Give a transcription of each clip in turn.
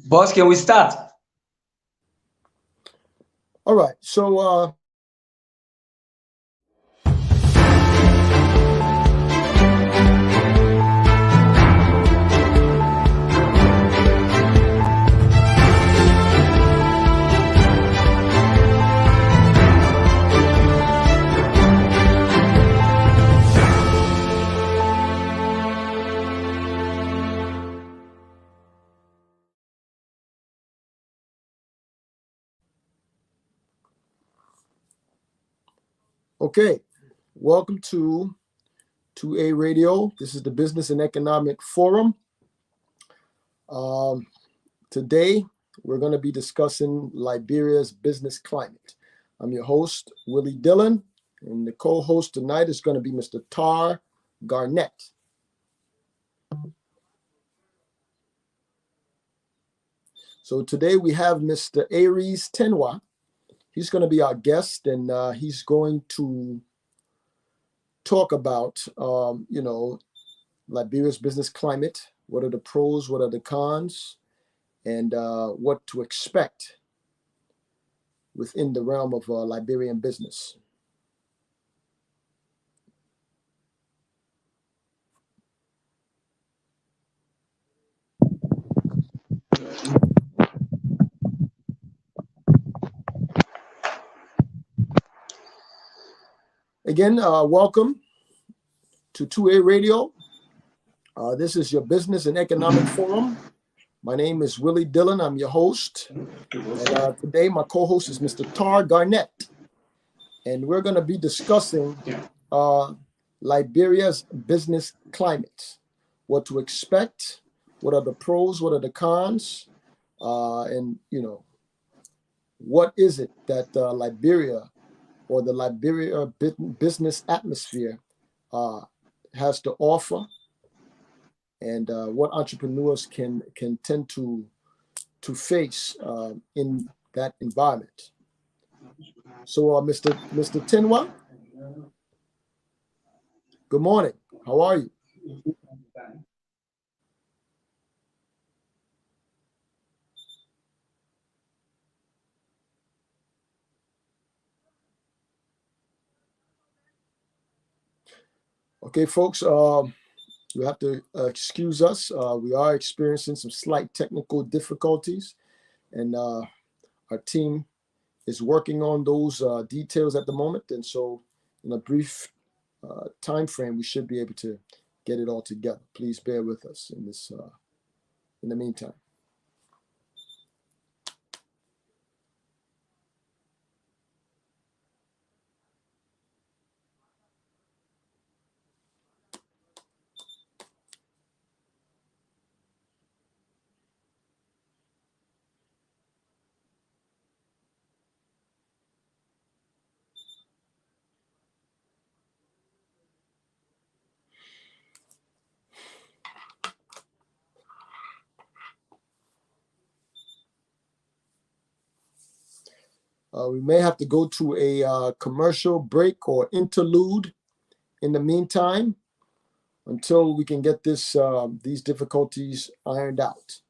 Boss, can we start? All right. So okay. Welcome to 2A Radio. This is the Business and Economic Forum. Today, we're going to be discussing Liberia's business climate. I'm your host, Willie Dillon, and the co-host tonight is going to be Mr. Tar Garnett. So today we have Mr. Aries Tenwa. He's going to be our guest, and he's going to talk about, Liberia's business climate. What are the pros? What are the cons? And what to expect within the realm of Liberian business. Again, welcome to 2A Radio. This is your Business and Economic Forum. My name is Willie Dillon. I'm your host. And today my co-host is Mr. Tar Garnett. And we're going to be discussing Liberia's business climate, what to expect, what are the pros, what are the cons, and, what is it that Liberia or the Liberia business atmosphere has to offer, and what entrepreneurs can tend to face in that environment. So, Mr. Tenwa, good morning. How are you? Okay, folks, you have to excuse us. We are experiencing some slight technical difficulties, and our team is working on those details at the moment. And so in a brief time frame, we should be able to get it all together. Please bear with us in this, in the meantime. We may have to go to a commercial break or interlude in the meantime until we can get this these difficulties ironed out.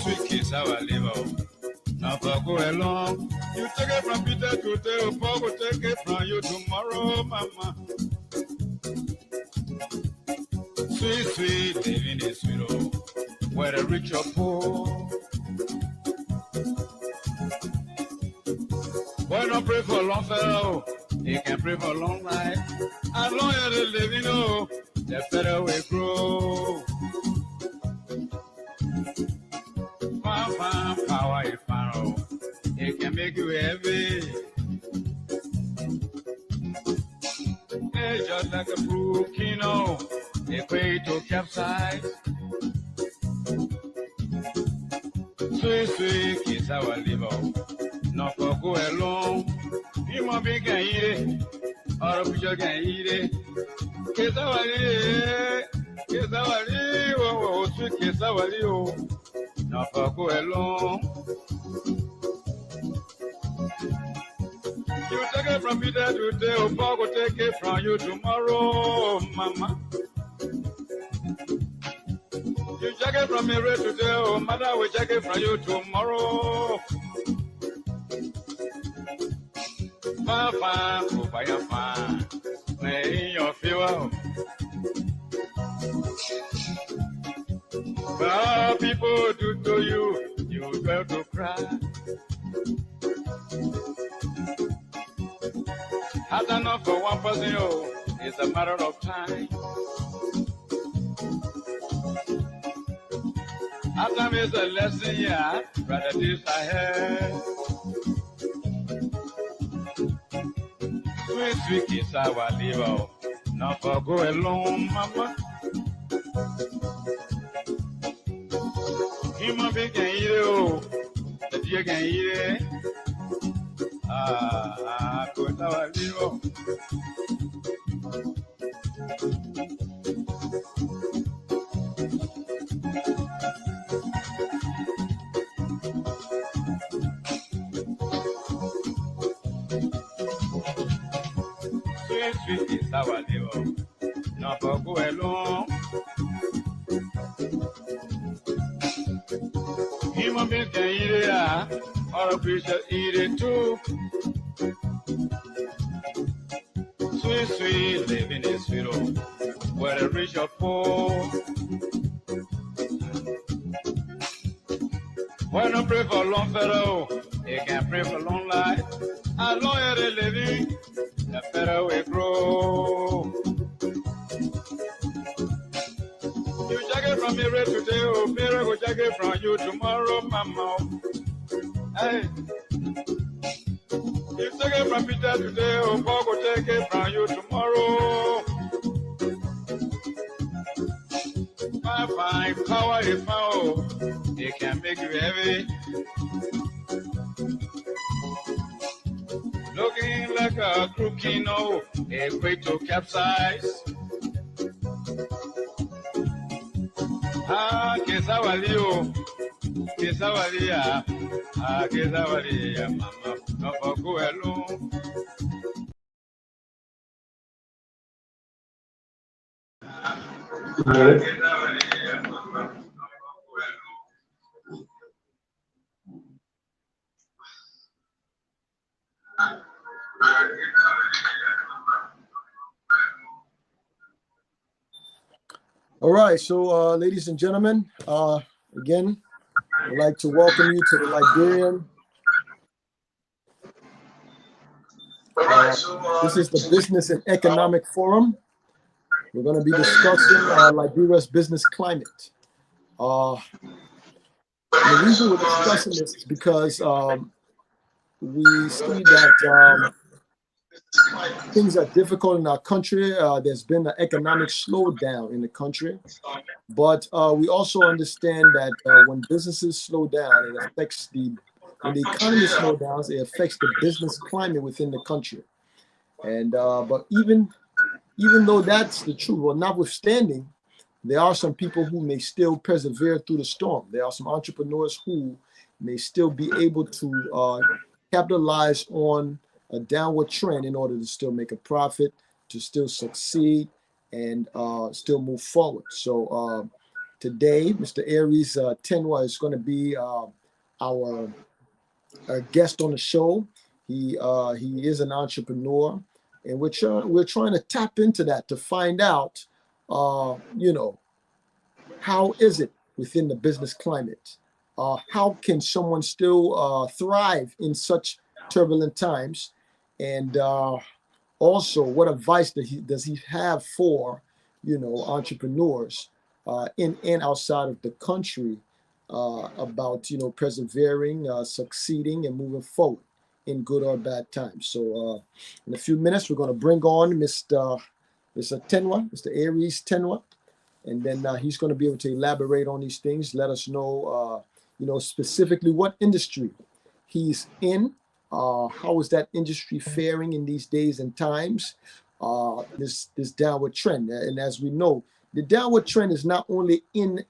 Sweet kiss our liver. Now go along. You take it from Peter today, Paul will take it from you tomorrow, mama. Sweet, sweet, living is sweet, oh, whether rich or poor. Boy, don't pray for long fellow, he can pray for long life. As long as they live, you know, the better we grow. Power is power, it can make you heavy. It's just like a brook, you know, a way to capsize. Sweet, sweet kiss our liver. Not for go along. You might be can eat it, or a picture can eat it. Kiss our liver, kiss our liver, oh, sweet kiss our liver. Not for go along. You take it from Peter today, or Paul will take it from you tomorrow, mama. You take it from me right today, or mother will take it from you tomorrow. Fine, oh, fine, may your feel. But people do to you, you have to cry. Hard enough for one person, oh, it's a matter of time. After is a lesson, yeah, rather this I have. Sweet, sweet kiss our liver, not for go alone, mama. Human being can eat it, oh, the deer can eat it. Go our liver. Sweet is our liver, not for go alone. Human beings can eat it, or a creature eat it too. Sweet, sweet, living is sweet, oh, whether rich or poor. Why not pray for long fellow? They can pray for long life. As long as they living, the better we grow. You take it from me right today, oh, Mary will take it from you tomorrow, mama. Hey. You take it from Peter today, oh, Paul will take it from you tomorrow. Fine, power is power, it can make you heavy. Looking like a crook, you know, a way to capsize. Kesawalio, Kesawalia, Kesawalia, mama, no for go alone. All right, so ladies and gentlemen, again, I'd like to welcome you to the Liberian. This is the Business and Economic Forum. We're going to be discussing Liberia's business climate. The reason we're discussing this is because we see that things are difficult in our country. There's been an economic slowdown in the country. But we also understand that when businesses slow down, it affects when the economy slows down, it affects the business climate within the country. And but even though that's the truth, well, notwithstanding, there are some people who may still persevere through the storm. There are some entrepreneurs who may still be able to capitalize on a downward trend in order to still make a profit, to still succeed and still move forward. So today, Mr. Aries Tenwa is going to be our guest on the show. He is an entrepreneur, and we're trying to tap into that to find out, how is it within the business climate? How can someone still thrive in such turbulent times? And also, what advice does he have for, entrepreneurs in and outside of the country about, persevering, succeeding, and moving forward in good or bad times? So in a few minutes, we're going to bring on Mr. Tenwa, Mr. Aries Tenwa, and then he's going to be able to elaborate on these things, let us know, specifically what industry he's in, how is that industry faring in these days and times, this downward trend. And as we know, the downward trend is not only in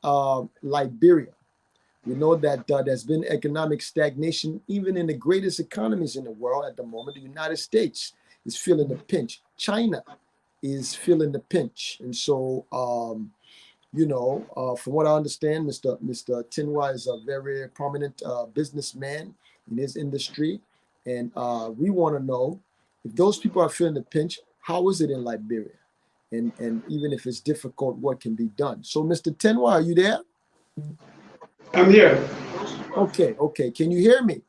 Liberia. We know that there's been economic stagnation even in the greatest economies in the world at the moment. The United States is feeling the pinch. China is feeling the pinch. And so, from what I understand, Mr. Tinwa is a very prominent businessman in his industry. And we want to know, if those people are feeling the pinch, how is it in Liberia? And even if it's difficult, what can be done? So, Mr. Tinwa, are you there? I'm here. Okay. Can you hear me?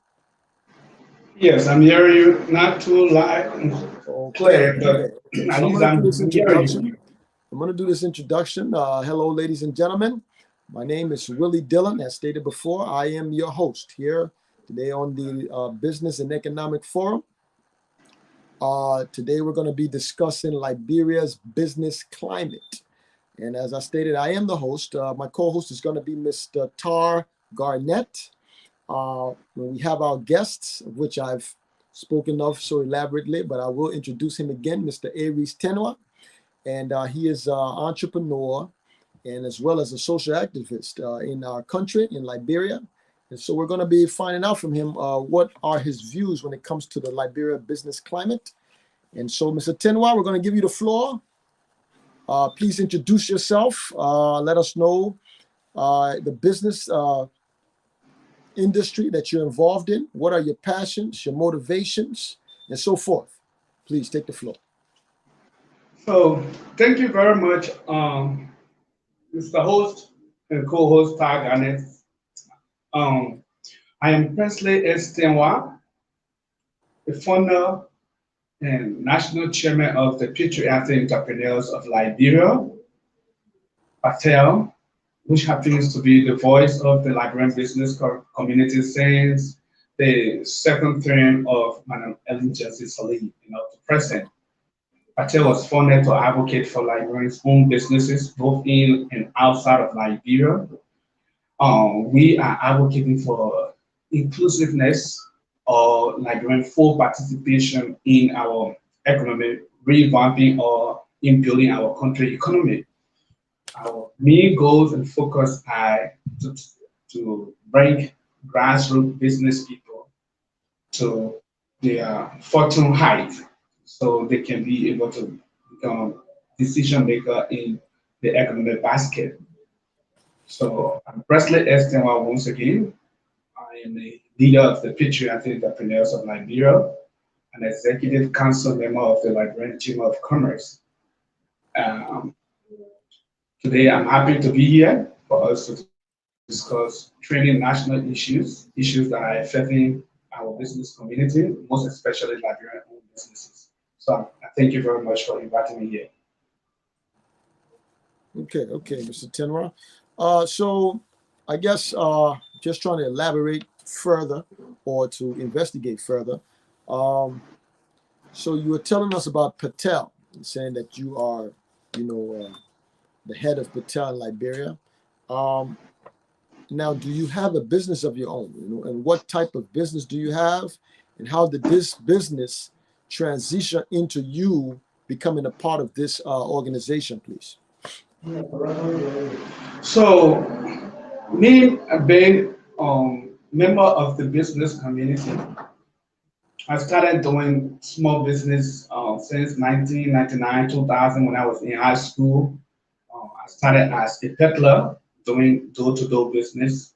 Yes, I'm hearing you. Not too loud and clear, but at So least I'm hearing you. I'm going to do this introduction. Hello, ladies and gentlemen. My name is Willie Dillon. As stated before, I am your host here today on the Business and Economic Forum. Today, we're going to be discussing Liberia's business climate. And as I stated, I am the host. My co-host is going to be Mr. Tar Garnett. We have our guests, which I've spoken of so elaborately, but I will introduce him again, Mr. Aries Tenwa. And he is an entrepreneur and as well as a social activist in our country, in Liberia. And so we're going to be finding out from him what are his views when it comes to the Liberia business climate. And so, Mr. Tenwa, we're going to give you the floor. Please introduce yourself. Let us know the business industry that you're involved in. What are your passions, your motivations, and so forth? Please take the floor. So, thank you very much, Mr. Host and co-host Tag Garnett. I am Presley Estenwa, the founder and national chairman of the Patriotic Entrepreneurs of Liberia, Patel, which happens to be the voice of the Liberian business community since the second term of Madam Ellen Johnson Sirleaf, to present. Patel was founded to advocate for Liberians' own businesses, both in and outside of Liberia. We are advocating for inclusiveness or Liberian full participation in our economic revamping or in building our country economy. Our main goals and focus are to bring grassroots business people to their fortune height so they can be able to become decision maker in the economic basket. So I'm Presley Estenwa once again. I am a leader of the Patriotic Entrepreneurs of Liberia, an executive council member of the Liberian Chamber of Commerce. Today, I'm happy to be here for us to discuss training national issues that are affecting our business community, most especially Liberian-owned businesses. So I thank you very much for inviting me here. Okay, Mr. Tenwa. So I guess just trying to elaborate further or to investigate further. So you were telling us about Patel, saying that you are, the head of Patel in Liberia. Now, do you have a business of your own? And what type of business do you have? And how did this business transition into you becoming a part of this organization, please? So, me being member of the business community, I started doing small business since 1999, 2000 when I was in high school. I started as a peddler doing door-to-door business,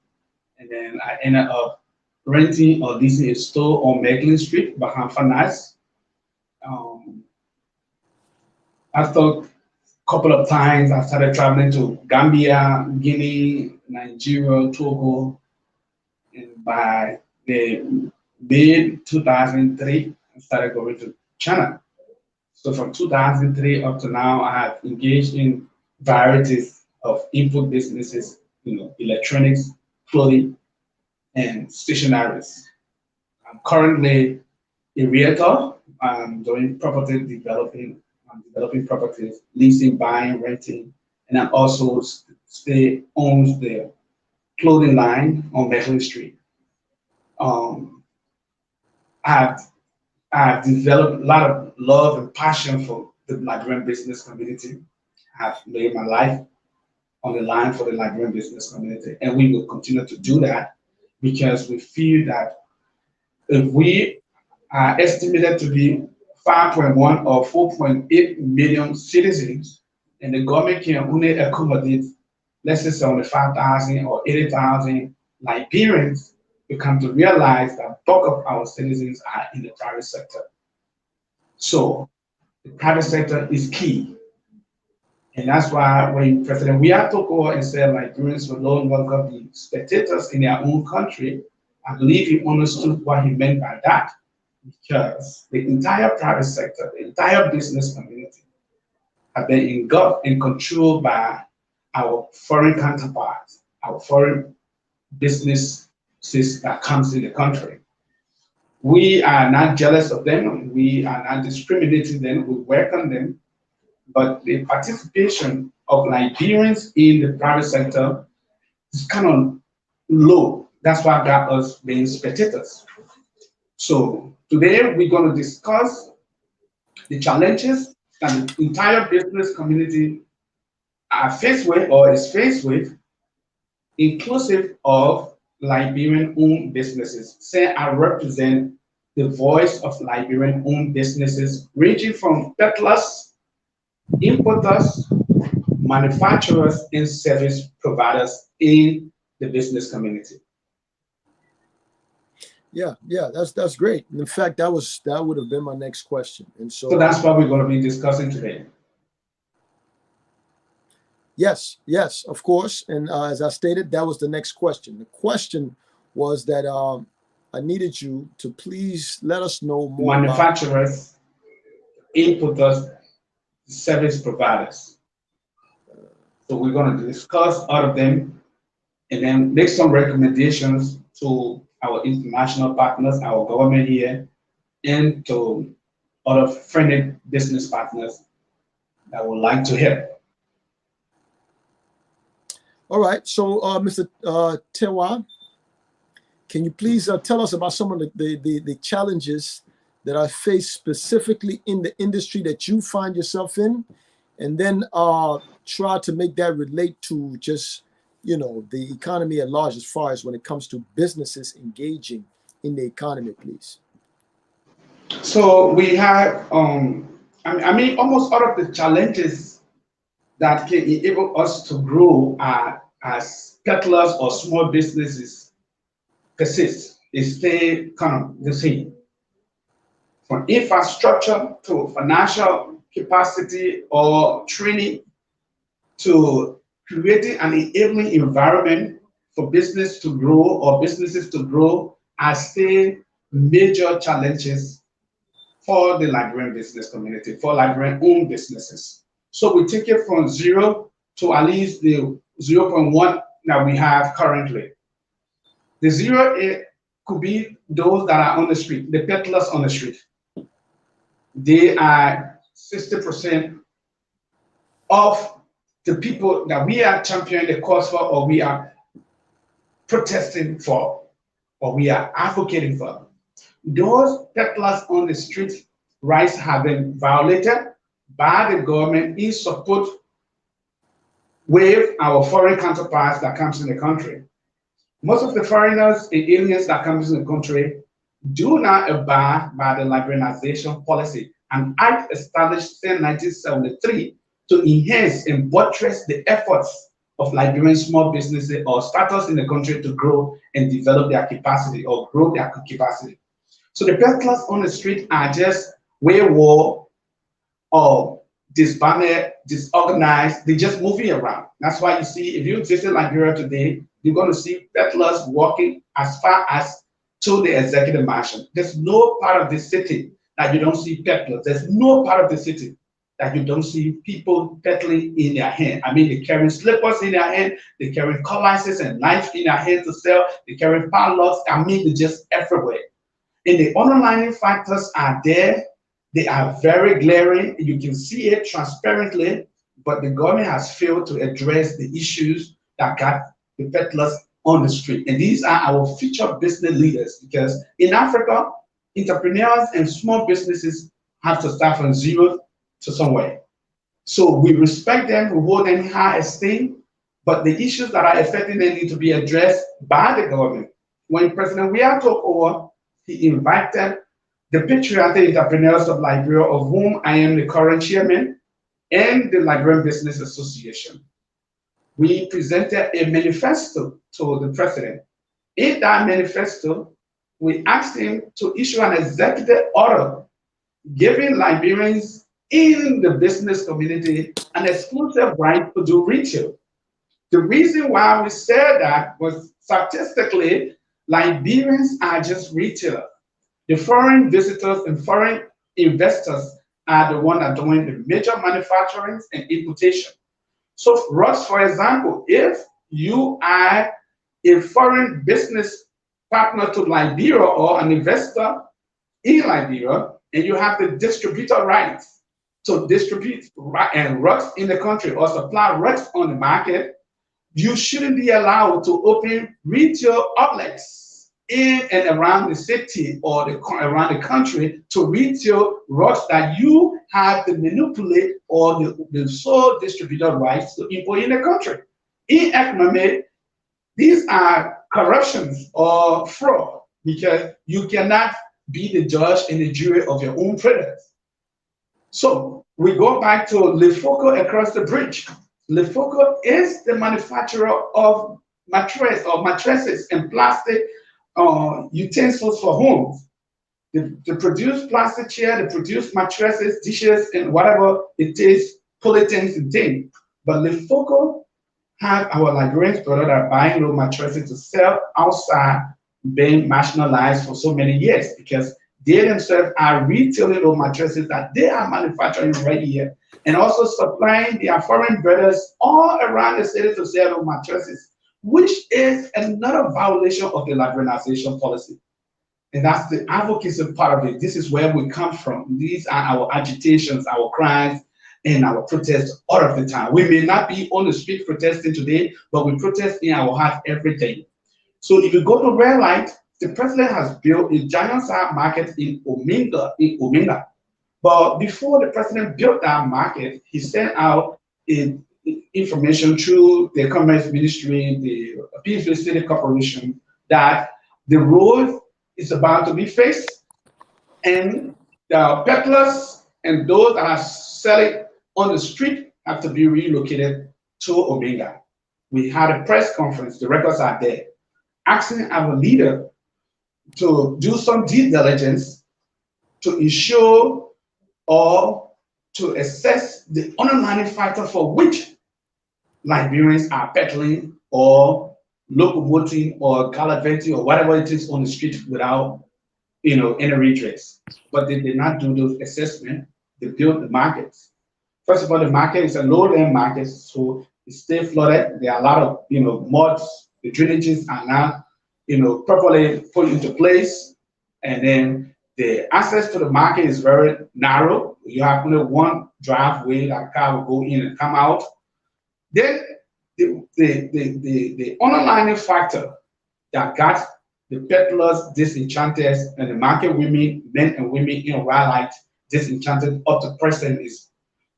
and then I ended up renting or leasing a store on Macklin Street behind Fanaz. Um, After a couple of times, I started traveling to Gambia, Guinea, Nigeria, Togo, and by the mid 2003, I started going to China. So from 2003 up to now, I have engaged in varieties of input businesses, electronics, clothing, and stationaries. I'm currently a realtor. I'm doing property developing. I'm developing properties, leasing, buying, renting, and I'm also owns the clothing line on Macklin Street. Um, I've I've developed a lot of love and passion for the Liberian business community. I've made my life on the line for the Liberian business community, and we will continue to do that because we feel that if we are estimated to be 5.1 or 4.8 million citizens, and the government can only accommodate, let's say, 75,000 or 80,000 Liberians, we come to realize that bulk of our citizens are in the private sector. So the private sector is key. And that's why when President Weah took over and said Liberians will no longer be spectators in their own country, I believe he understood what he meant by that. Because the entire private sector, the entire business community have been engulfed and controlled by our foreign counterparts, our foreign businesses that comes in the country. We are not jealous of them. We are not discriminating them. We welcome them. But the participation of Liberians in the private sector is kind of low. That's why got us being spectators. So today we're going to discuss the challenges that the entire business community are faced with or is faced with, inclusive of Liberian-owned businesses. Say I represent the voice of Liberian-owned businesses, ranging from peddlers, importers, manufacturers, and service providers in the business community. Yeah, that's great. In fact, that would have been my next question. And so that's what we're going to be discussing today. Yes, of course. And as I stated, that was the next question. The question was that I needed you to please let us know more manufacturers, importers, service providers. So we're going to discuss all of them and then make some recommendations to our international partners, our government here, and to other friendly business partners that would like to help. All right. So, Mr. Tewa, can you please tell us about some of the challenges that are faced specifically in the industry that you find yourself in, and then try to make that relate to just the economy at large, as far as when it comes to businesses engaging in the economy, please. So we have, I mean, almost all of the challenges that can enable us to grow as peddlers or small businesses persist. They stay kind of the same. From infrastructure to financial capacity or training to creating an enabling environment for business to grow or businesses to grow are still major challenges for the Liberian business community, for Liberian-owned businesses. So we take it from 0 to at least the 0.1 that we have currently. The 0 could be those that are on the street, the peddlers on the street. They are 60% of the people that we are championing the cause for, or we are protesting for, or we are advocating for. Those peddlers on the street rights have been violated by the government in support with our foreign counterparts that comes in the country. Most of the foreigners and aliens that comes in the country, do not abide by the liberalization policy, an act established in 1973 to enhance and buttress the efforts of Liberian small businesses or startups in the country to grow and develop their capacity or grow their capacity. So the peddlers on the street are just wayward or disbanded, disorganized. They're just moving around. That's why you see, if you visit Liberia today, you're going to see peddlers walking as far as to the executive mansion. There's no part of the city that you don't see peddlers. There's no part of the city that you don't see people peddling in their hand. I mean, they're carrying slippers in their hand, they're carrying cutlasses and knives in their hand to sell, they're carrying padlocks. I mean, they're just everywhere. And the underlying factors are there. They are very glaring. You can see it transparently, but the government has failed to address the issues that got the peddlers on the street. And these are our future business leaders, because in Africa, entrepreneurs and small businesses have to start from zero to somewhere. So we respect them, we hold them in high esteem, but the issues that are affecting them need to be addressed by the government. When President Weah took over, he invited the patriotic entrepreneurs of Liberia, of whom I am the current chairman, and the Liberian Business Association. We presented a manifesto to the president. In that manifesto, we asked him to issue an executive order giving Liberians in the business community an exclusive right to do retail. The reason why we said that was statistically, Liberians are just retailers. The foreign visitors and foreign investors are the ones that are doing the major manufacturing and importation. So for us, for example, if you are a foreign business partner to Liberia or an investor in Liberia, and you have the distributor rights to distribute rugs in the country or supply rugs on the market, you shouldn't be allowed to open retail outlets in and around the city or around the country to retail rugs that you have to manipulate or the sole distributor rights to import in the country. In economy, these are corruptions or fraud, because you cannot be the judge and the jury of your own products. So we go back to Lefoco across the bridge. Lefoco is the manufacturer of mattresses and plastic utensils for homes. They produce plastic chair, they produce mattresses, dishes, and whatever it is, polythene and things. But Lefoco have our Liberians brother that are buying those mattresses to sell outside, being nationalized for so many years, because they themselves are retailing those mattresses that they are manufacturing right here, and also supplying their foreign brothers all around the city to sell those mattresses, which is another violation of the liberalization policy. And that's the advocacy part of it. This is where we come from. These are our agitations, our cries, and our protests all of the time. We may not be on the street protesting today, but we protest in our heart every day. So if you go to Red Light, the president has built a giant-sized market in Omega. But before the president built that market, he sent out information through the Commerce Ministry, the Peaceful City Corporation, that the road is about to be fixed, and the peddlers and those that are selling on the street have to be relocated to Omega. We had a press conference, the records are there, asking our leader to do some due diligence to ensure or to assess the underlying factor for which Liberians are peddling or locomoting or gallivanting or whatever it is on the street without, any redress. But they did not do those assessments. They built the markets. First of all, the market is a low-end market, so it's still flooded. There are a lot of, muds. The drainages are not, properly put into place, and then the access to the market is very narrow. You have only one driveway that car will go in and come out. Then the underlying factor that got the peddlers disenchanted and the market women, men and women in Raleigh disenchanted up to present is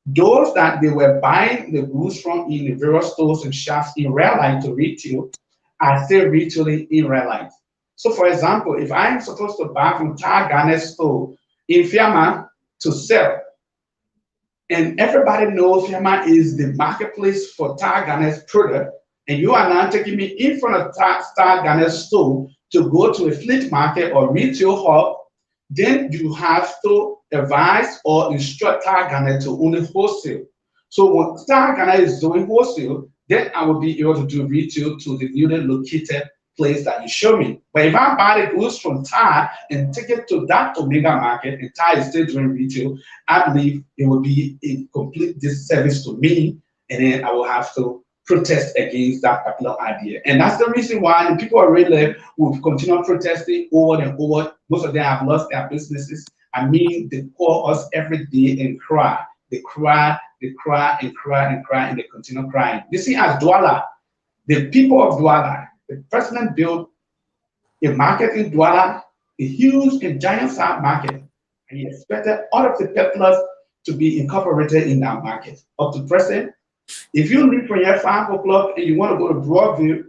those that they were buying the goods from in the various stores and shops in Raleigh to retail are still retailing in Raleigh. So for example, if I'm supposed to buy from Tar Garnet store in Fiamma to sell, and everybody knows Fiamma is the marketplace for Tar Garnet's product, and you are now taking me in front of Tar Garnet store to go to a fleet market or retail hub, then you have to advise or instruct Tar Garnet to only wholesale. So when Tar Garnet is doing wholesale, then I will be able to do retail to the newly located place that you show me. But if I buy the goods from Tar and take it to that Omega market and Tar is still doing retail, I believe it will be a complete disservice to me, and then I will have to protest against that particular idea. And that's the reason why the people are really will continue protesting over and over. Most of them have lost their businesses. I mean, they call us every day and cry. They cry, they cry and cry and cry, and they continue crying. You see, as Douala, the people of Douala, the president built a market in Douala, a huge and giant size market, and he expected all of the peddlers to be incorporated in that market. Up to present, if you leave from here 5 o'clock and you want to go to Broadview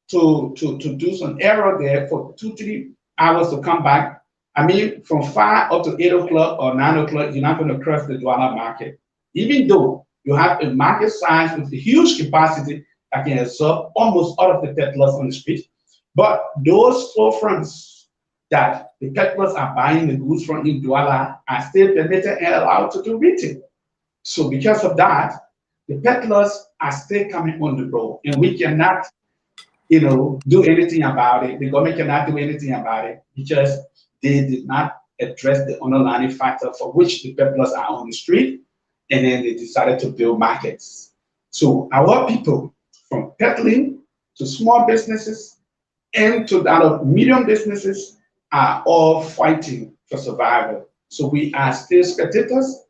to do some error there for 2-3 hours to come back, I mean, from 5 up to 8 o'clock or 9 o'clock, you're not going to cross the Douala market. Even though you have a market size with a huge capacity that can absorb almost all of the peddlers on the street, but those storefronts that the peddlers are buying the goods from in Douala are still permitted and allowed to do retail. So because of that, the peddlers are still coming on the road, and we cannot, do anything about it. The government cannot do anything about it because they did not address the underlying factor for which the peddlers are on the street, and then they decided to build markets. So our people, from peddling to small businesses and to that of medium businesses, are all fighting for survival. So we are still spectators,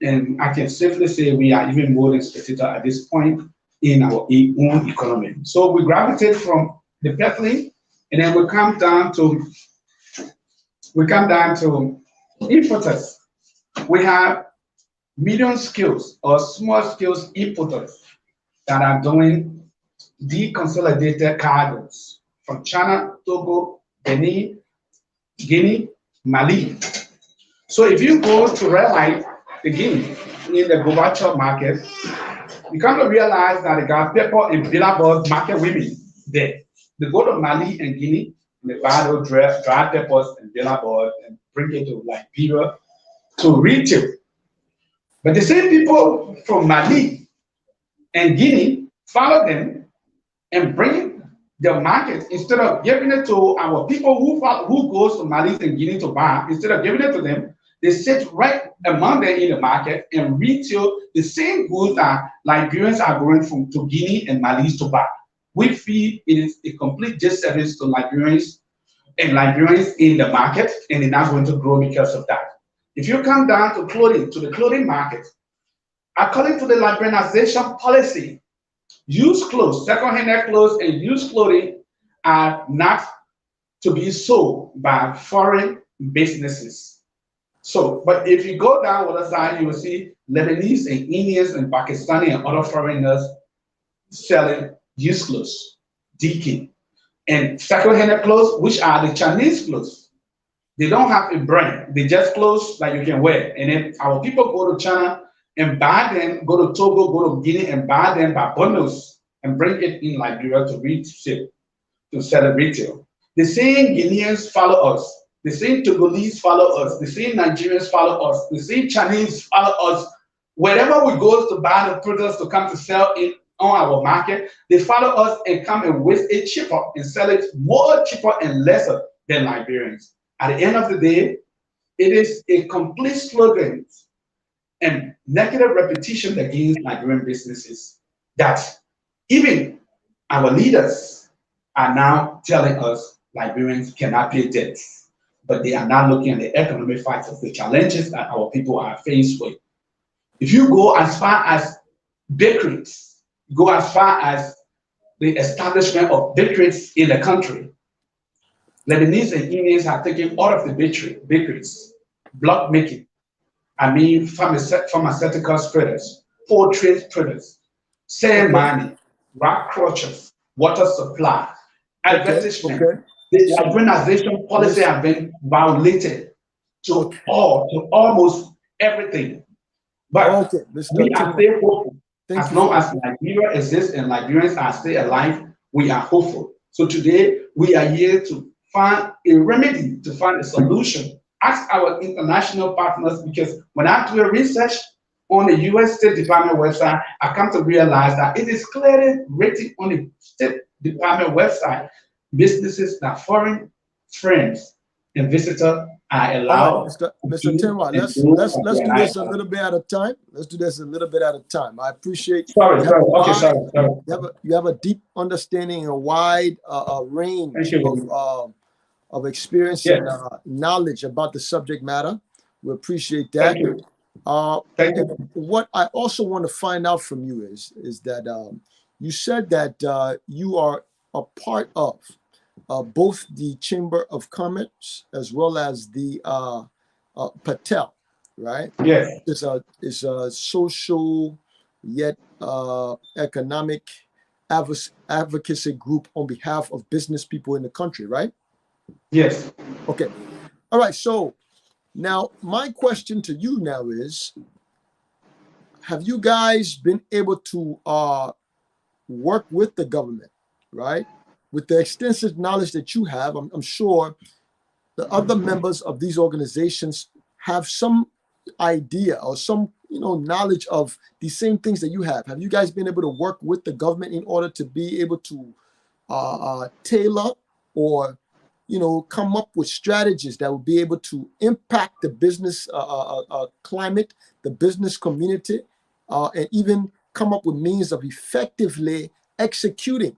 and I can safely say we are even more than spectators at this point in our own economy. So we gravitate from the peddling, and then we come down to importers. We have medium skills or small skills importers that are doing deconsolidated cargoes from China, Togo, Benin, Guinea, Mali. So if you go to Red Light, again, in the Gobacho market, you come to realize that they got pepper and billboard market women there. They go to Mali and Guinea, and they buy those dry peppers and billboard and bring it to Liberia to retail. But the same people from Mali and Guinea follow them and bring the market, instead of giving it to our people who goes to Mali and Guinea to buy, instead of giving it to them, they sit right among them in the market and retail the same goods that Liberians are going to Guinea and Mali to buy. We feel it is a complete disservice to Liberians and Liberians in the market, and they're not going to grow because of that. If you come down to clothing, to the clothing market, according to the liberalization policy, used clothes, second-hand clothes and used clothing are not to be sold by foreign businesses. So, but if you go down the other side, you will see Lebanese and Indians and Pakistani and other foreigners selling used clothes, DK, and second-hand clothes, which are the Chinese clothes. They don't have a brand; they just clothes that you can wear. And then our people go to China and buy them, go to Togo, go to Guinea, and buy them by bundles and bring it in Liberia to retail, to sell at retail. The same Guineans follow us. The same Togolese follow us. The same Nigerians follow us. The same Chinese follow us. Wherever we go to buy the products to come to sell in on our market, they follow us and come and waste it cheaper and sell it more cheaper and lesser than Liberians. At the end of the day, it is a complete slogan and negative repetition against Nigerian businesses that even our leaders are now telling us Liberians cannot pay debts. But they are not looking at the economic factors, the challenges that our people are faced with. If you go as far as bakeries, go as far as the establishment of bakeries in the country, Lebanese and Indians are taking all of the bakeries, block making, pharmaceutical spreaders, poultry spreaders, sand mining, rock crushers, water supply, advertisement. The liberalization policy has been violated to almost everything. But we are still hopeful. As long as Liberia exists and Liberians are still alive, we are hopeful. So today we are here to find a remedy, to find a solution. Ask our international partners, because when I do a research on the U.S. State Department website, I come to realize that it is clearly written on the State Department website, businesses that foreign friends and visitors are allowed. Mr. Tenwa, let's do this a little bit at a time. Let's do this a little bit at a time. I appreciate. Sorry. You have a deep understanding, a wide range of experience and knowledge about the subject matter. We appreciate that. Thank you. What I also want to find out from you is that you said that you are a part of both the Chamber of Commerce as well as the Patel, right? Yes. It's a social yet economic advocacy group on behalf of business people in the country, right? Yes. Okay. All right. So now my question to you now is, have you guys been able to work with the government, right? With the extensive knowledge that you have, I'm sure the other members of these organizations have some idea or some knowledge of the same things that you have. Have you guys been able to work with the government in order to be able to tailor or come up with strategies that will be able to impact the business climate, the business community, and even come up with means of effectively executing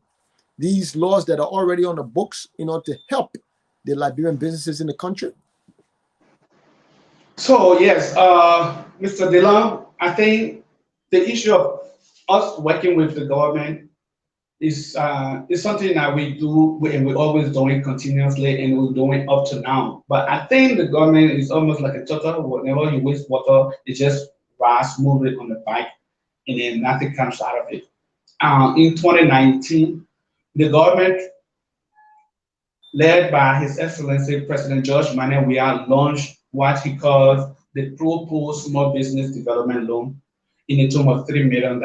these laws that are already on the books in order to help the Liberian businesses in the country? So yes, Mr. Dillon, I think the issue of us working with the government is something that we do, and we're always doing continuously, and we're doing up to now. But I think the government is almost like a turtle. Whenever you waste water, it just runs smoothly on the bike, and then nothing comes out of it. In 2019, the government, led by His Excellency President George Manuel Weah, launched what he calls the Proposed Small Business Development Loan in the term of $3 million.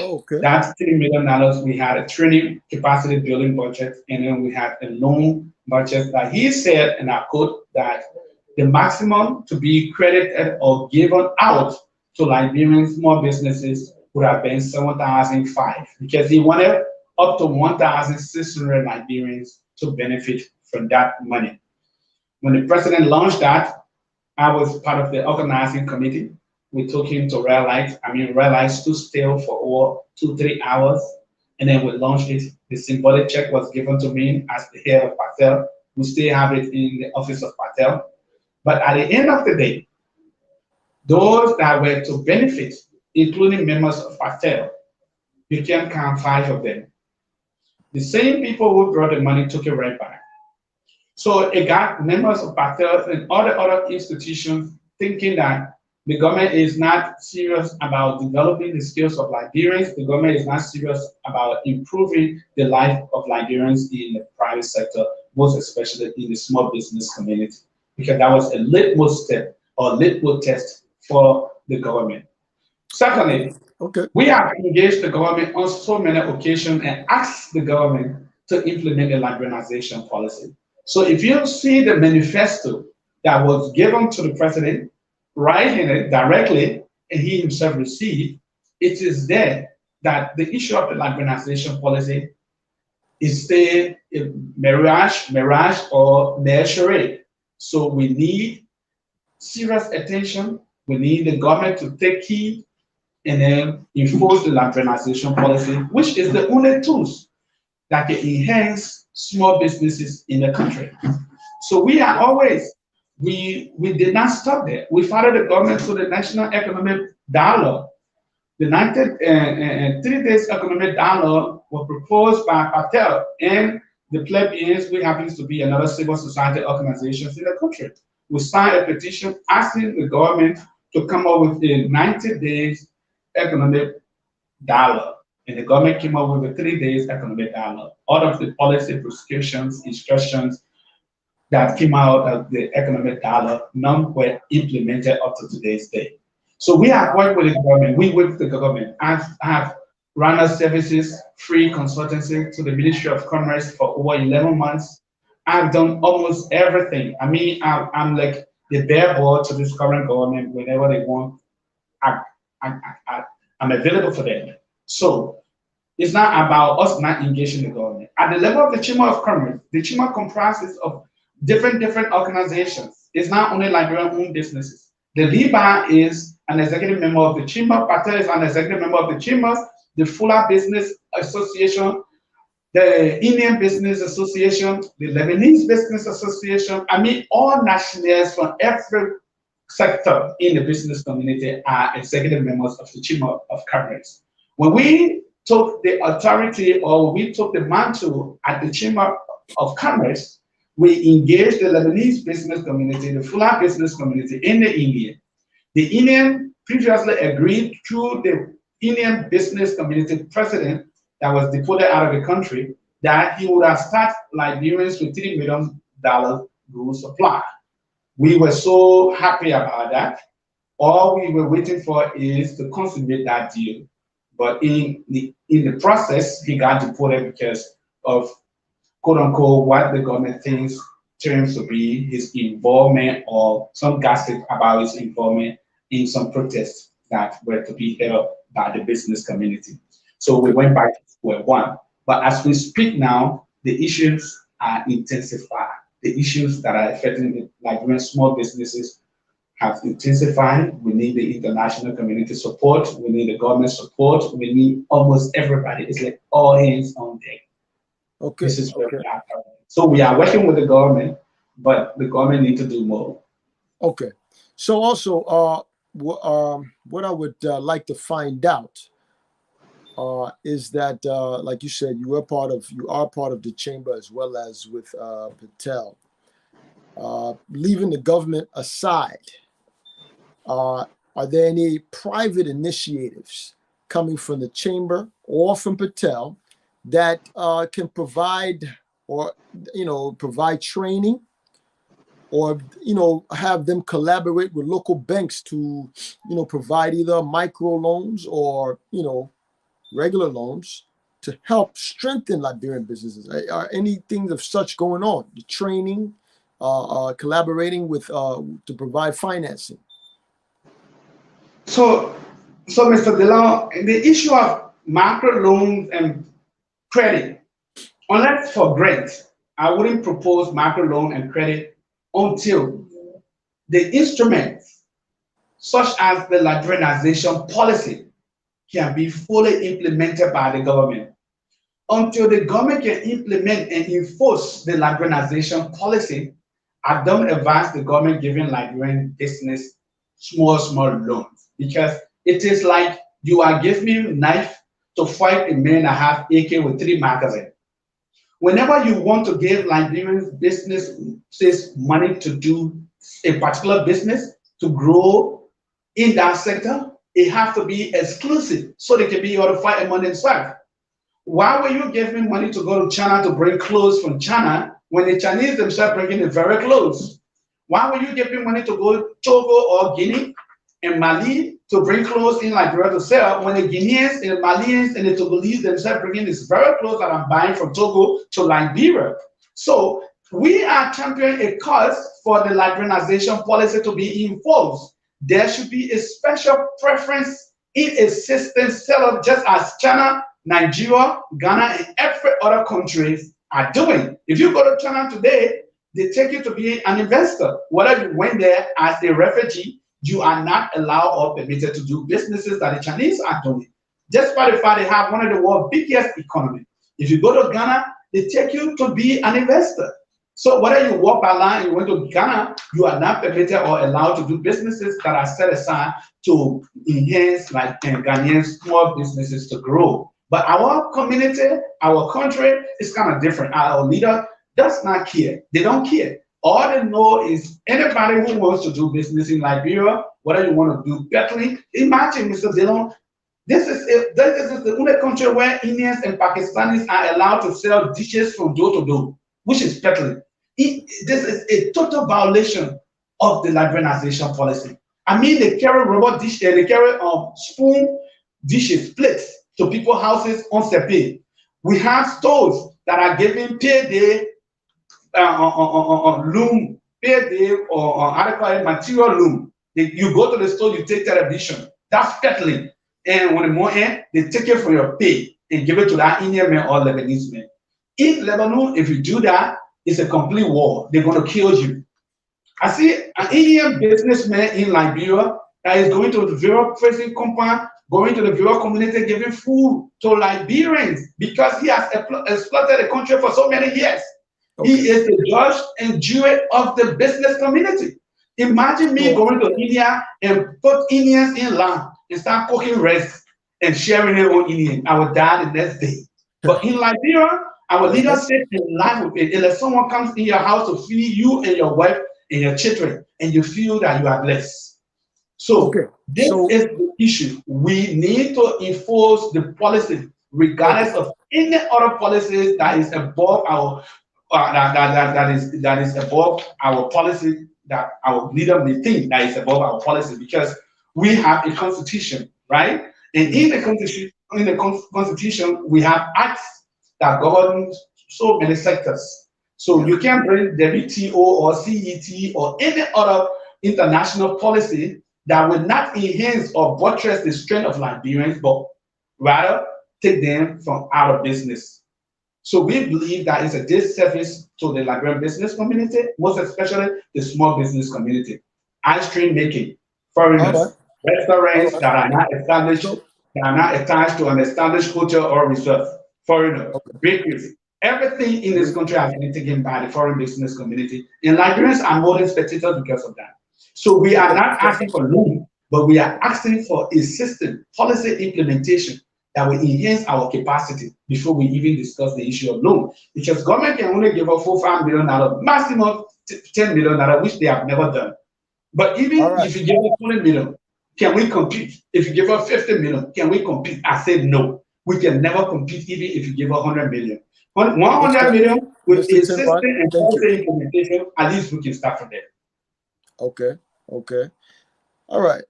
Okay. That $3 million, we had a training capacity building budget, and then we had a loan budget that he said, and I quote, that the maximum to be credited or given out to Liberian small businesses would have been $7,500, because he wanted up to 1,600 Liberians to benefit from that money. When the president launched that, I was part of the organizing committee. We took him to Red Light stood still for over 2-3 hours, and then we launched it. The symbolic check was given to me as the head of Patel. We still have it in the office of Patel. But at the end of the day, those that were to benefit, including members of Patel, you can count 5 of them. The same people who brought the money took it right back. So it got members of Patel and other institutions thinking that the government is not serious about developing the skills of Liberians. The government is not serious about improving the life of Liberians in the private sector, most especially in the small business community, because that was a litmus step or litmus test for the government. Secondly, we have engaged the government on so many occasions and asked the government to implement a liberalization policy. So if you see the manifesto that was given to the president, writing it directly, and he himself received, it is there that the issue of the liberalization policy is still a mirage or mere charade. So we need serious attention. We need the government to take heed and then enforce the liberalization policy, which is the only tools that can enhance small businesses in the country. So we are always, we did not stop there. We followed the government to the National Economic Dialogue. The 3 days economic dialogue was proposed by Patel and the plebeians, which happens to be another civil society organizations in the country. We signed a petition asking the government to come up with a 90 days economic dialogue. And the government came up with a 3 days economic dialogue. All of the policy prescriptions, instructions that came out of the economic dialogue, none were implemented up to today's day. So we have worked with the government. We work with the government. I have run our services, free consultancy to the Ministry of Commerce for over 11 months. I've done almost everything. I mean, I'm like the bare board to this current government. Whenever they want, I'm available for them. So it's not about us not engaging the government. At the level of the Chamber of Commerce, the Chamber comprises of different organizations. It's not only Liberian-owned businesses. The LIBA is an executive member of the Chamber. Patel is an executive member of the Chambers. The Fuller Business Association, the Indian Business Association, the Lebanese Business Association. I mean, all nationals from every sector in the business community are executive members of the Chamber of Commerce. When we took the authority, or we took the mantle at the Chamber of Commerce, we engaged the Lebanese business community, the Fuller business community, and the Indian. The Indian previously agreed through the Indian business community president that was deported out of the country that he would have started Liberians with $3 million gold supply. We were so happy about that. All we were waiting for is to consummate that deal. But in the process, he got deported because of, quote unquote, what the government thinks terms to be his involvement, or some gossip about his involvement in some protests that were to be held by the business community. So we went back to square one. But as we speak now, the issues are intensified. The issues that are affecting Liberian small businesses have intensified. We need the international community support. We need the government support. We need almost everybody. It's like all hands on deck. Okay. This is where we are. So we are working with the government, but the government need to do more. Okay. So also, what I would like to find out is that, like you said, you are part of the chamber as well as with Patel. Leaving the government aside, are there any private initiatives coming from the chamber or from Patel that can provide, or provide training, or have them collaborate with local banks to provide either micro loans or regular loans to help strengthen Liberian businesses? Are anything of such going on? The training, collaborating with to provide financing. So Mr. DeLong, the issue of macro loans and credit, unless for grants, I wouldn't propose macro loan and credit until the instruments, such as the Liberianization policy, can be fully implemented by the government. Until the government can implement and enforce the Liberianization policy, I don't advise the government giving Liberian business small loans, because it is like you are giving me a knife to fight a man that have AK with 3 magazines. Whenever you want to give Liberian businesses money to do a particular business to grow in that sector, it has to be exclusive so they can be able to fight among themselves. Why were you giving money to go to China to bring clothes from China when the Chinese themselves bringing the very clothes? Why were you giving money to go to Togo or Guinea and Mali to bring clothes in Liberia to sell when the Guineans and the Malians and the Togolese themselves bringing this very clothes that I'm buying from Togo to Liberia? So we are championing a cause for the Liberianization policy to be enforced. There should be a special preference in a system set up just as China, Nigeria, Ghana, and every other country are doing. If you go to China today, they take you to be an investor. Whether you went there as a refugee, you are not allowed or permitted to do businesses that the Chinese are doing. Just by the fact they have one of the world's biggest economies. If you go to Ghana, they take you to be an investor. So whether you walk by line and you went to Ghana, you are not permitted or allowed to do businesses that are set aside to enhance Ghanaian small businesses to grow. But our community, our country is kind of different. Our leader does not care. They don't care. All they know is anybody who wants to do business in Liberia, whether you want to do betting, imagine, Mr. Dillon, This is the only country where Indians and Pakistanis are allowed to sell dishes from door to door, which is peddling. This is a total violation of the liberalization policy. I mean, they carry rubber dish, they carry spoon dishes, plates to people's houses on pay. We have stores that are giving payday loom, payday or how do you call it, material loom. You go to the store, you take television. That's peddling. And when the more end, they take it from your pay and give it to that Indian man or Lebanese man. In Lebanon, if you do that, it's a complete war. They're going to kill you. I see an Indian businessman in Liberia that is going to the Vera prison compound, going to the Vera community, giving food to Liberians because he has exploited the country for so many years. Okay. He is the judge and jury of the business community. Imagine me going to India and put Indians in land and start cooking rice and sharing it on Indian. I would die the next day. But in Liberia, our leadership in life with it. If someone comes in your house to feed you and your wife and your children, and you feel that you are blessed. So this is the issue. We need to enforce the policy, regardless of any other policies that is above our that is above our policy, that our leader may think that is above our policy, because we have a constitution, right? And in the constitution, we have acts that govern so many sectors. So you can bring WTO or CET or any other international policy that will not enhance or buttress the strength of Liberians, but rather take them from out of business. So we believe that it's a disservice to the Liberian business community, most especially the small business community. Ice cream making, foreigners, restaurants that are not established, that are not attached to an established hotel or resort, foreigners, bakeries. Everything in this country has been taken by the foreign business community, and Liberians are more than spectators because of that. So we are not asking for loan, but we are asking for a system, policy implementation that will enhance our capacity before we even discuss the issue of loan. Because government can only give us $4-5 million, maximum $10 million, which they have never done. But even if you give us $20 million, can we compete? If you give us $50 million, can we compete? I said no. We can never compete even if you give us $100 million. $100 million with a system and policy implementation, at least we can start from there. Okay. All right.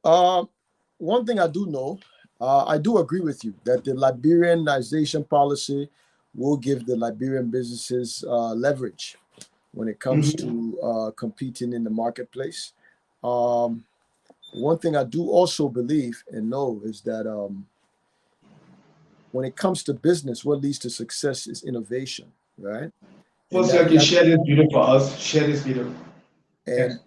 One thing I do know, I do agree with you that the Liberianization policy will give the Liberian businesses leverage when it comes to competing in the marketplace. One thing I do also believe and know is that when it comes to business, what leads to success is innovation, right? Also, you can share this video for us. Share this video. And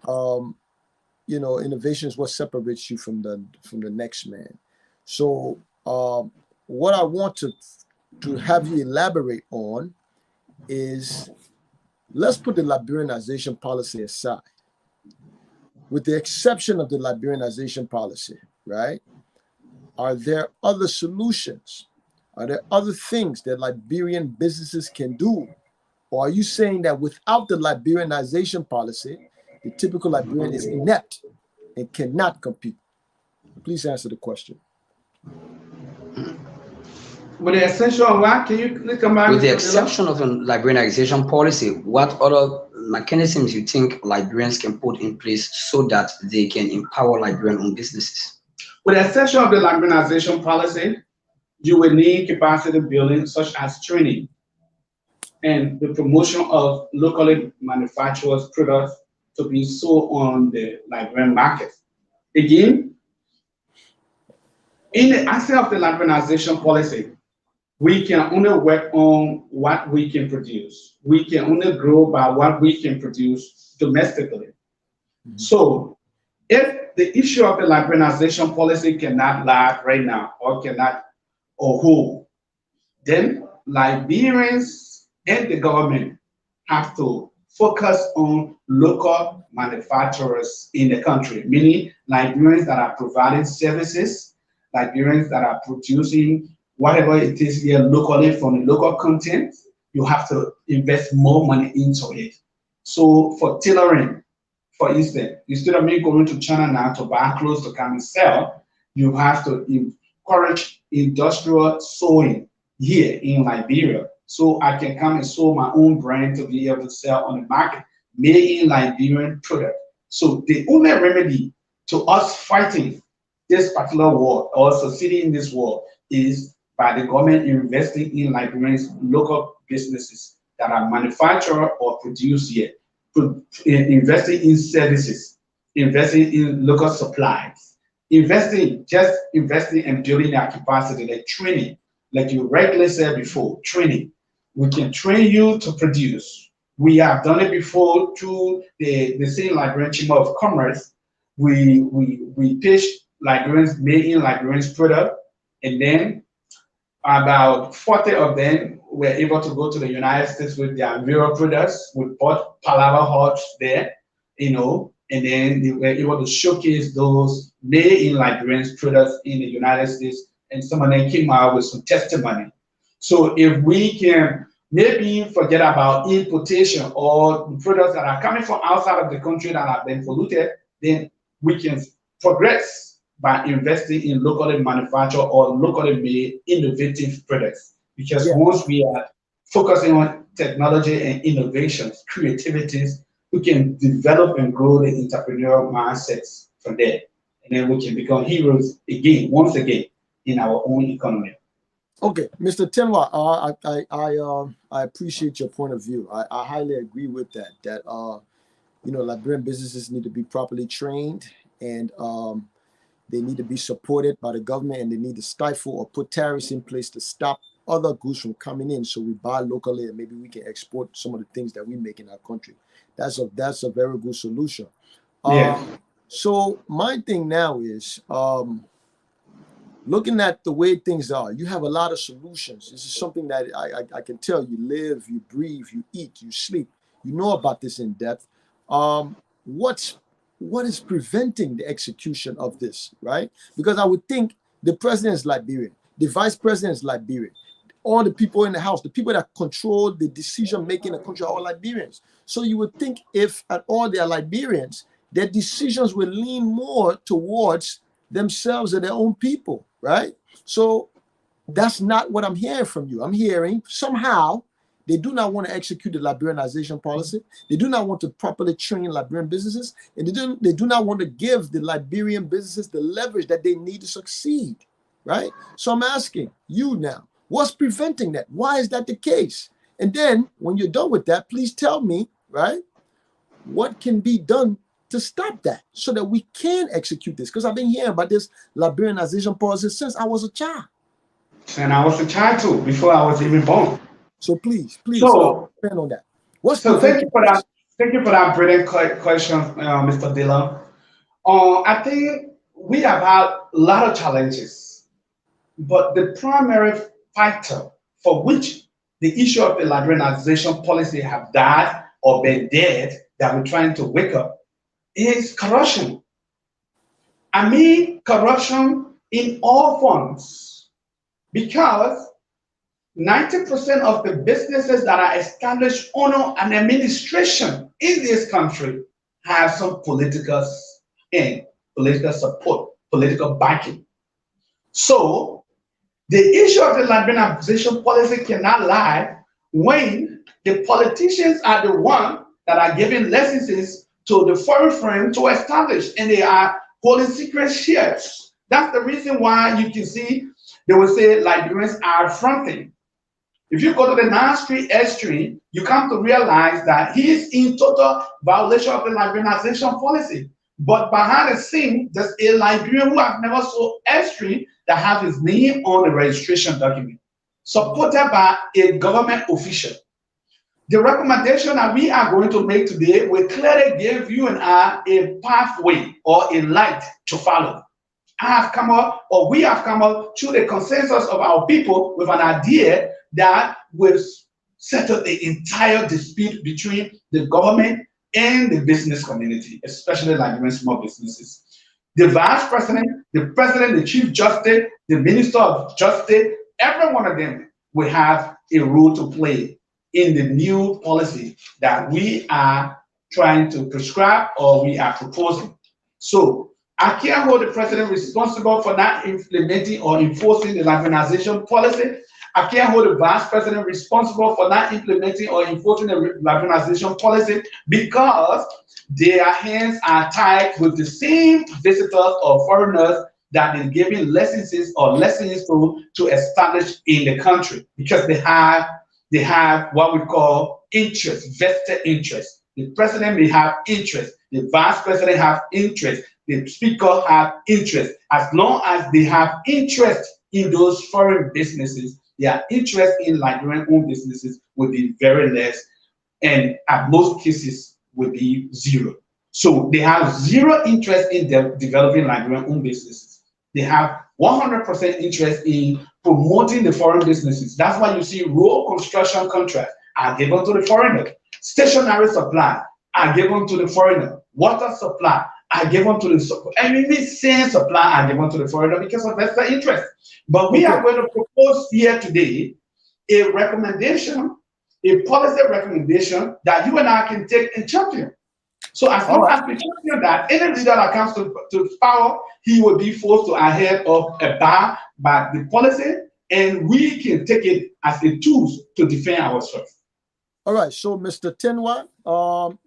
you know, innovation is what separates you from the next man. So what I want to have you elaborate on is, let's put the Liberianization policy aside. With the exception of the Liberianization policy, right? Are there other solutions? Are there other things that Liberian businesses can do? Or are you saying that without the Liberianization policy, the typical Liberian is inept and cannot compete? Please answer the question. With the exception of what? Can you come back? With the exception of the Liberianization policy, what other mechanisms you think Liberians can put in place so that they can empower Liberian-owned businesses? With the exception of the Liberianization policy, you will need capacity building such as training and the promotion of locally manufactured products to be sold on the Liberian market. Again, in the aspect of the Liberianization policy, we can only work on what we can produce. We can only grow by what we can produce domestically. So if the issue of the Liberianization policy cannot last right now or cannot hold, then Liberians and the government have to focus on local manufacturers in the country, meaning Liberians that are providing services, Liberians that are producing whatever it is here locally from the local content. You have to invest more money into it. So for tailoring, for instance, instead of me going to China now to buy clothes to come and sell, you have to encourage industrial sewing here in Liberia, so I can come and sew my own brand to be able to sell on the market, made in Liberian product. So the only remedy to us fighting this particular war or succeeding in this war is by the government investing in Liberians' local businesses that are manufactured or produced here, investing in services, investing in local supplies, investing and building their capacity, like training, like you rightly said before, training. We can train you to produce. We have done it before through the same Liberian Chamber of Commerce. We pitch Liberians, made in Liberians product, and then about 40 of them were able to go to the United States with their Vero products. We bought Palava Hodge there, and then they were able to showcase those made in Liberians products in the United States, and some of them came out with some testimony. So if we can maybe forget about importation or products that are coming from outside of the country that have been polluted, then we can progress by investing in locally manufactured or locally made innovative products. Because once we are focusing on technology and innovations, creativities, we can develop and grow the entrepreneurial mindsets from there. And then we can become heroes again, once again, in our own economy. Okay, Mr. Tenwa, I appreciate your point of view. I highly agree with that. That Liberian businesses need to be properly trained, and they need to be supported by the government, and they need to stifle or put tariffs in place to stop other goods from coming in, so we buy locally and maybe we can export some of the things that we make in our country. That's a very good solution. So my thing now is looking at the way things are, you have a lot of solutions. This is something that I can tell you live, you breathe, you eat, you sleep. You know about this in depth. What is preventing the execution of this, right? Because I would think the president is Liberian, the vice president is Liberian, all the people in the house, the people that control the decision-making in the country are all Liberians. So you would think if at all they are Liberians, their decisions will lean more towards themselves and their own people, right? So that's not what I'm hearing from you. I'm hearing somehow they do not want to execute the Liberianization policy. They do not want to properly train Liberian businesses, and they do not want to give the Liberian businesses the leverage that they need to succeed, right? So I'm asking you now, what's preventing that? Why is that the case? And then when you're done with that, please tell me, right, what can be done to stop that so that we can execute this? Because I've been hearing about this Liberianization policy since I was a child. And I was a child too, before I was even born. So please, expand on that. Thank you for that. Thank you for that brilliant question, Mr. Dillon. I think we have had a lot of challenges, but the primary factor for which the issue of the Liberianization policy have died or been dead that we're trying to wake up is corruption. I mean corruption in all forms, because 90% of the businesses that are established under an administration in this country have some political support, political backing. So the issue of the Liberianization policy cannot lie when the politicians are the ones that are giving licenses to the foreign firm to establish, and they are holding secret shares. That's the reason why you can see they will say Liberians are fronting. If you go to the 9th Street Street, you come to realize that he is in total violation of the Liberianization policy. But behind the scene, there's a Liberian who has never sold Street that has his name on the registration document, supported by a government official. The recommendation that we are going to make today will clearly give you and I a pathway or a light to follow. We have come up through the consensus of our people with an idea that will settle the entire dispute between the government and the business community, especially Liberian small businesses. The vice president, the president, the chief justice, the minister of justice, every one of them will have a role to play in the new policy that we are trying to prescribe or we are proposing. So I can't hold the president responsible for not implementing or enforcing the liberalization policy. I can't hold the vice president responsible for not implementing or enforcing the liberalization policy because their hands are tied with the same visitors or foreigners that they're giving lessons to establish in the country, because they have what we call interest, vested interest. The president may have interest, the vice president have interest, the speaker have interest. As long as they have interest in those foreign businesses, their interest in Liberian-owned businesses will be very less, and at most cases will be zero. So they have zero interest in developing Liberian-owned businesses. They have 100% interest in promoting the foreign businesses. That's why you see road construction contracts are given to the foreigner. Stationary supply are given to the foreigner. Water supply are given to the, and even sand supply are given to the foreigner because of vested interest. But we are going to propose here today a recommendation, a policy recommendation that you and I can take and champion. So as long as we champion that, any leader that comes to power, he will be forced to adhere of abide by the policy, and we can take it as a tool to defend ourselves. All right, so Mr. Tenwa,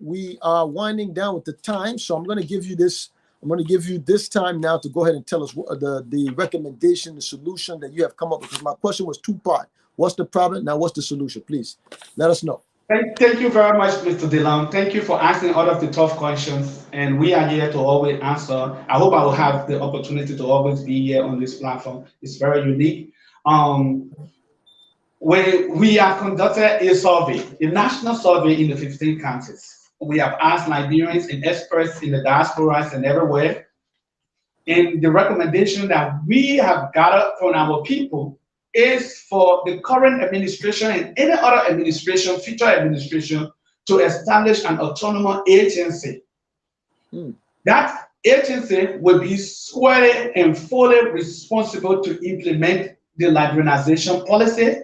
we are winding down with the time, so I'm going to give you this. I'm going to give you this time now to go ahead and tell us what the recommendation, the solution that you have come up with. Because my question was two-part. What's the problem? Now, what's the solution? Please let us know. Thank you very much, Mr. DeLong. Thank you for asking all of the tough questions, and we are here to always answer. I hope I will have the opportunity to always be here on this platform. It's very unique. We have conducted a survey, a national survey in the 15 countries. We have asked Liberians and experts in the diasporas and everywhere. And the recommendation that we have gathered from our people is for the current administration and any other administration, future administration, to establish an autonomous agency. That agency will be squarely and fully responsible to implement the liberalization policy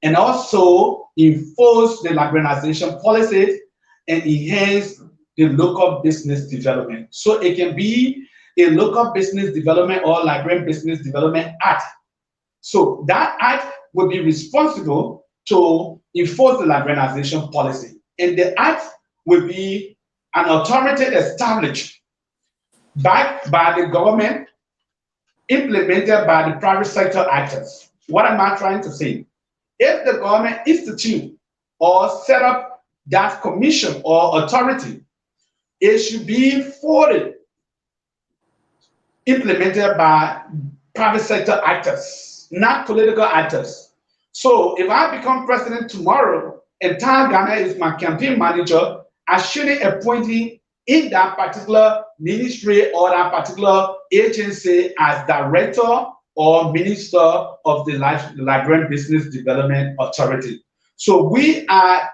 and also enforce the liberalization policy and enhance the local business development. So it can be a local business development or Liberian Business Development Act. So that act will be responsible to enforce the liberalization policy. And the act will be an authority established, backed by the government, implemented by the private sector actors. What am I trying to say? If the government institute or set up that commission or authority, it should be fully implemented by private sector actors, not political actors. So if I become president tomorrow and Tan Ghana is my campaign manager, I shouldn't appoint him in that particular ministry or that particular agency as director or minister of the Liberian Business Development Authority. So we are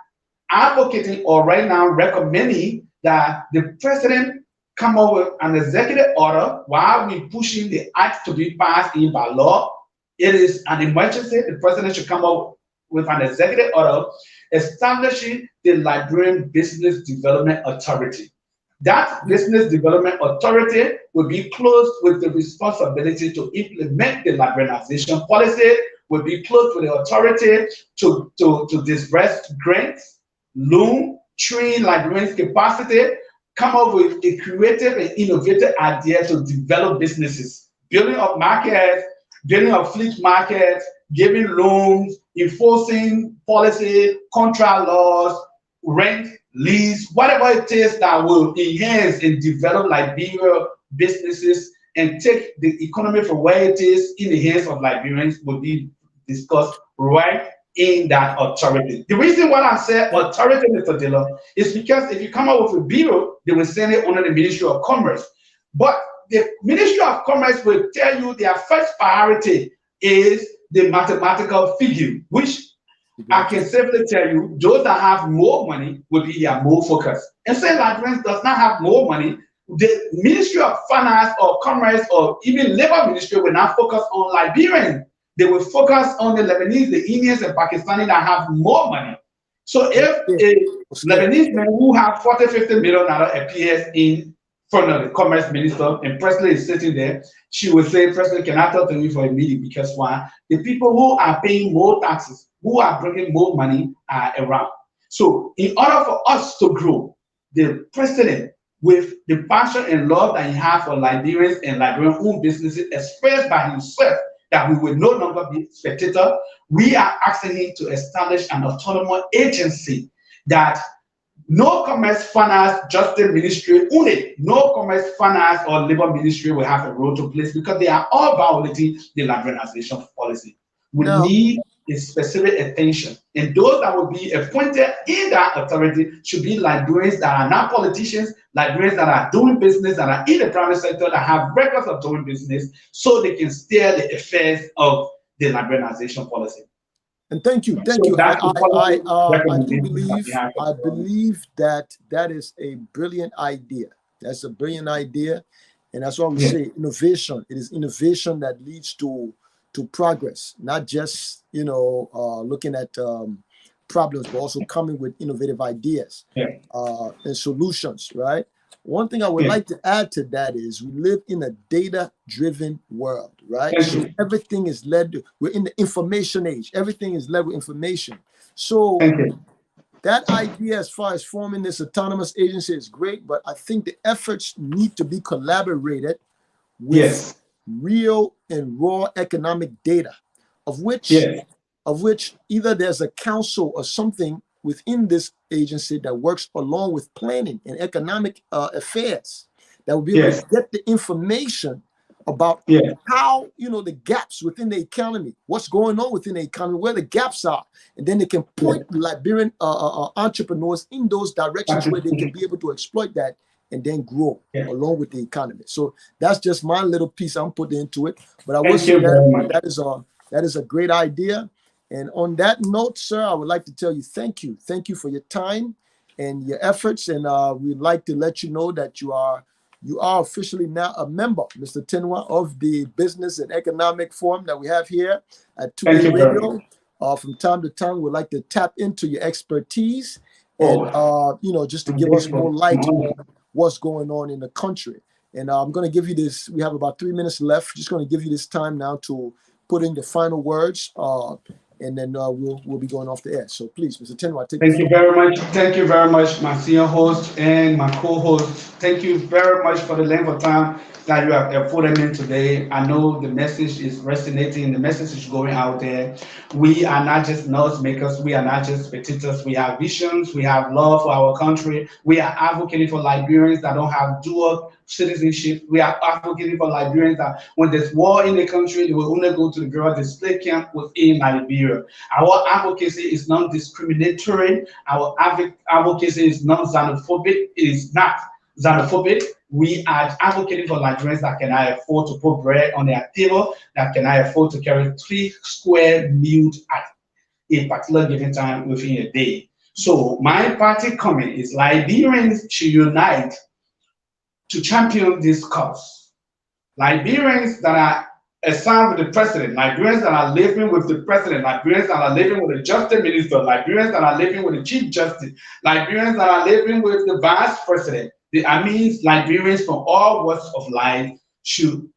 advocating or right now recommending that the president come up with an executive order while we pushing the act to be passed in by law. It is an emergency. The president should come up with an executive order establishing the Liberian Business Development Authority. That Business Development Authority will be closed with the responsibility to implement the liberalization policy, will be closed with the authority to disburse grants, loan, train Liberians' capacity, come up with a creative and innovative idea to develop businesses, building up markets, building up fleet markets, giving loans, enforcing policy, contract laws, rent, lease, whatever it is that will enhance and develop Liberia businesses and take the economy from where it is in the hands of Liberians will be discussed right in that authority. The reason why I said authority, Mr. Dillon, is because if you come up with a bill, they will send it under the Ministry of Commerce. But the Ministry of Commerce will tell you their first priority is the mathematical figure, which I can safely tell you, those that have more money will be their more focus. And say Liberians does not have more money, the Ministry of Finance or Commerce or even Labor Ministry will not focus on Liberians. They will focus on the Lebanese, the Indians, and Pakistanis that have more money. So if a Lebanese man who have $40–50 million appears in front of the commerce minister, and Presley is sitting there, she will say, Presley, can I talk to you for a meeting? Because why? The people who are paying more taxes, who are bringing more money are around. So in order for us to grow, the president, with the passion and love that he has for Liberians and Liberian-owned businesses, expressed by himself that we will no longer be spectator, we are asking him to establish an autonomous agency that no commerce, finance, justice ministry, only no commerce, finance, or labor ministry will have a role to play because they are all violating the liberalization policy. We need a specific attention, and those that will be appointed in that authority should be Liberians that are not politicians, Liberians that are doing business, that are in the private sector, that have records of doing business, so they can steer the affairs of the liberalization policy. And thank you. So I believe that that is a brilliant idea. That's a brilliant idea, and that's why we say innovation. It is innovation that leads to progress, not just looking at problems, but also coming with innovative ideas and solutions. Right. One thing I would like to add to that is we live in a data-driven world, right? So everything is led. We're in the information age. Everything is led with information. So that idea, as far as forming this autonomous agency, is great, but I think the efforts need to be collaborated with real and raw economic data, of which either there's a council or something within this agency that works along with planning and economic affairs that will be able to get the information about how, the gaps within the economy, what's going on within the economy, where the gaps are, and then they can point Liberian entrepreneurs in those directions where they can be able to exploit that and then grow along with the economy. So that's just my little piece I'm putting into it. But I will say that is a great idea. And on that note, sir, I would like to tell you thank you. Thank you for your time and your efforts. And we'd like to let you know that you are officially now a member, Mr. Tinwa, of the Business and Economic Forum that we have here at 2A Radio. From time to time, we'd like to tap into your expertise and, just to give us more light on what's going on in the country. And I'm going to give you this. We have about 3 minutes left. Just going to give you this time now to put in the final words. And then we'll be going off the air. So please, Mr. Tinwa, thank you very much. Thank you very much, my senior host and my co-host. Thank you very much for the length of time that you have afforded me today. I know the message is resonating. The message is going out there. We are not just noise makers. We are not just spectators. We have visions. We have love for our country. We are advocating for Liberians that don't have dual citizenship. We are advocating for Liberians that when there's war in the country, they will only go to the girl display camp within Liberia. Our advocacy is non-discriminatory. Our advocacy is non-xenophobic. It is not xenophobic. We are advocating for Nigerians that can afford to put bread on their table, that can afford to carry 3 square meals at a particular given time within a day. So my party comment is Liberians should unite to champion this cause. Liberians that are assigned with the president, Liberians that are living with the president, Liberians that are living with the justice minister, Liberians that are living with the chief justice, Liberians that are living with the vice president. I mean, Liberians from all walks of life should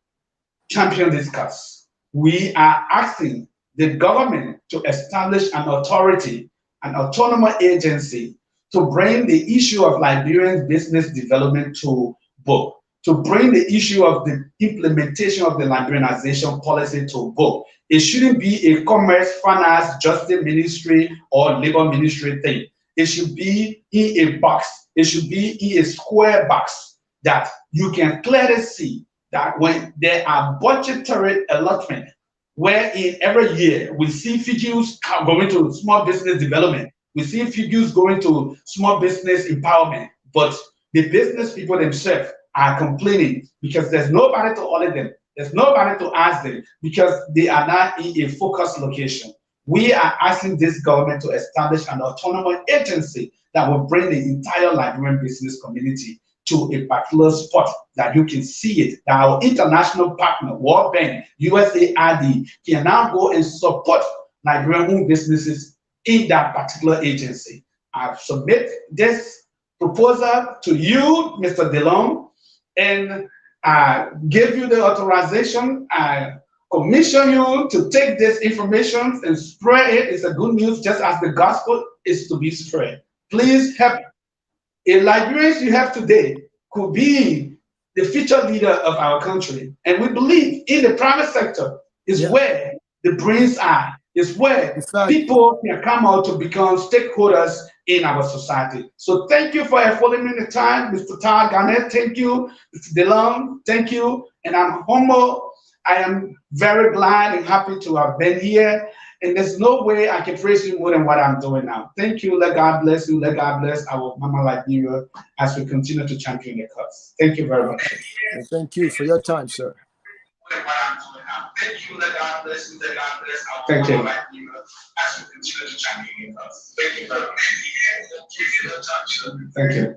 champion this cause. We are asking the government to establish an authority, an autonomous agency to bring the issue of Liberian business development to book, to bring the issue of the implementation of the liberalization policy to book. It shouldn't be a commerce, finance, justice ministry or labor ministry thing. It should be in a box. It should be in a square box that you can clearly see that when there are budgetary allotment, where in every year we see figures going to small business development, we see figures going to small business empowerment, but the business people themselves are complaining because there's nobody to audit them, there's nobody to ask them because they are not in a focused location. We are asking this government to establish an autonomous agency that will bring the entire Liberian business community to a particular spot that you can see it, that our international partner, World Bank, USAID, can now go and support Liberian-owned businesses in that particular agency. I submit this proposal to you, Mr. DeLong, and give you the authorization. I commission you to take this information and spread it. It's a good news, just as the gospel is to be spread. Please help. A Liberians you have today could be the future leader of our country. And we believe in the private sector is where the brains are, is where people can come out to become stakeholders in our society. So thank you for affording me the time, Mr. Tar Garnett. Thank you, Mr. DeLong. Thank you. And I'm humble. I am very glad and happy to have been here. And there's no way I can praise you more than what I'm doing now. Thank you. Let God bless you. Let God bless our Mama Liberia as we continue to champion the cause. Thank you very much. And thank you for your time, sir. Thank you. Let God bless you. Let God bless our Mama Liberia as we continue to champion the cause. Thank you very much. Thank you.